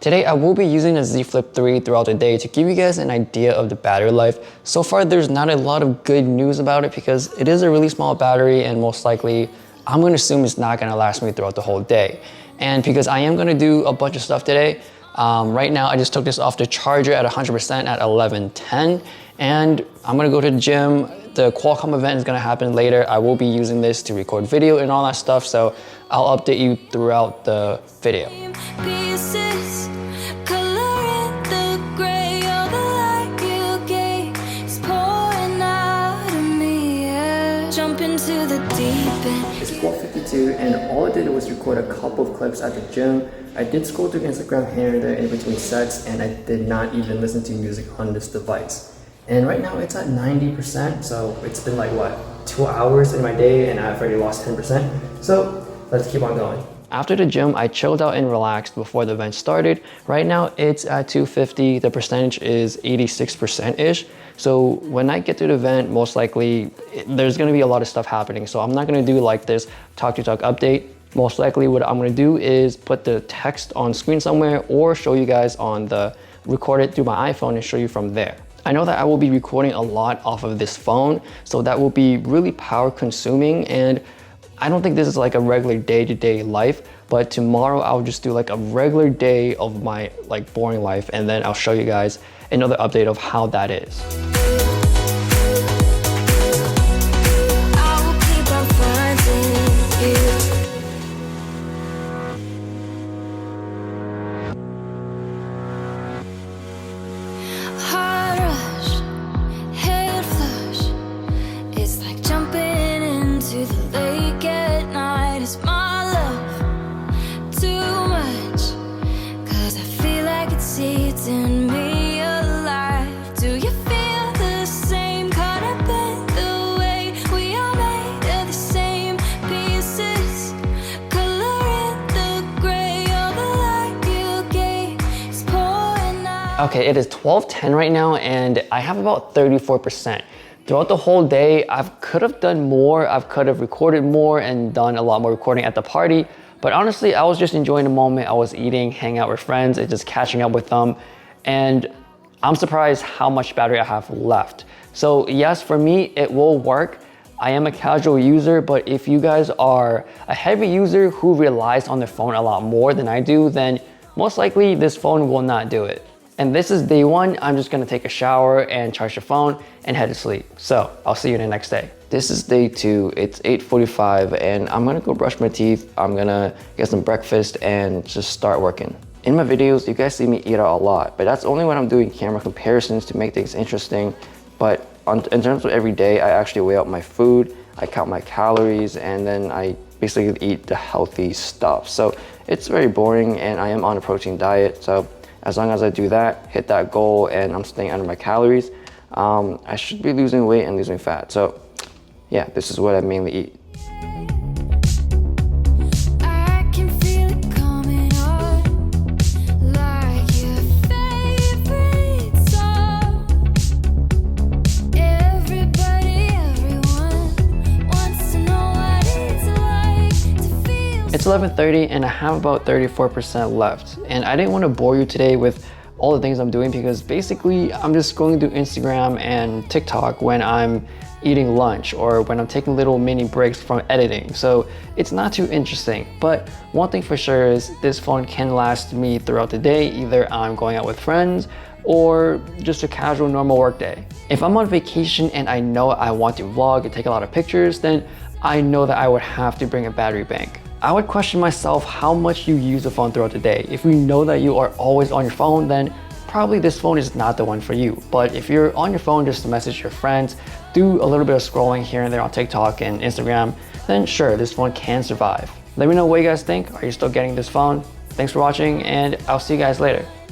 Today I will be using the Z Flip 3 throughout the day to give you guys an idea of the battery life. So far there's not a lot of good news about it because it is a really small battery and most likely I'm going to assume it's not going to last me throughout the whole day. And because I am going to do a bunch of stuff today, right now I just took this off the charger at 100% at 11:10 and I'm going to go to the gym. The Qualcomm event is going to happen later. I will be using this to record video and all that stuff, so I'll update you throughout the video. It's 12:52 and all I did was record a couple of clips at the gym. I did scroll through Instagram here and there in between sets and I did not even listen to music on this device. And right now it's at 90%, so it's been like what, 2 hours in my day and I've already lost 10%. So let's keep on going. After the gym, I chilled out and relaxed before the event started. Right now it's at 250, the percentage is 86%-ish. So when I get to the event, most likely there's gonna be a lot of stuff happening. So I'm not gonna do like this talk to talk update. Most likely what I'm gonna do is put the text on screen somewhere or show you guys on the, record it through my iPhone and show you from there. I know that I will be recording a lot off of this phone, so that will be really power consuming, and I don't think this is like a regular day-to-day life, but tomorrow I'll just do like a regular day of my like boring life, and then I'll show you guys another update of how that is. Okay, it is 12:10 right now and I have about 34%. Throughout the whole day, I could have done more. I could have recorded more and done a lot more recording at the party. But honestly, I was just enjoying the moment. I was eating, hanging out with friends, and just catching up with them. And I'm surprised how much battery I have left. So yes, for me, it will work. I am a casual user, but if you guys are a heavy user who relies on their phone a lot more than I do, then most likely this phone will not do it. And this is day one. I'm just gonna take a shower and charge the phone and head to sleep. So I'll see you the next day. This is day two. It's 8:45 and I'm gonna go brush my teeth. I'm gonna get some breakfast and just start working. In my videos, you guys see me eat out a lot, but that's only when I'm doing camera comparisons to make things interesting. But in terms of every day, I actually weigh out my food, I count my calories, and then I basically eat the healthy stuff. So it's very boring and I am on a protein diet. So as long as I do that, hit that goal, and I'm staying under my calories, I should be losing weight and losing fat. So yeah, this is what I mainly eat. It's 11:30 and I have about 34% left. And I didn't want to bore you today with all the things I'm doing because basically I'm just going through Instagram and TikTok when I'm eating lunch or when I'm taking little mini breaks from editing. So it's not too interesting. But one thing for sure is this phone can last me throughout the day. Either I'm going out with friends or just a casual normal work day. If I'm on vacation and I know I want to vlog and take a lot of pictures, then I know that I would have to bring a battery bank. I would question myself how much you use the phone throughout the day. If you know that you are always on your phone, then probably this phone is not the one for you. But if you're on your phone just to message your friends, do a little bit of scrolling here and there on TikTok and Instagram, then sure, this phone can survive. Let me know what you guys think. Are you still getting this phone? Thanks for watching and I'll see you guys later.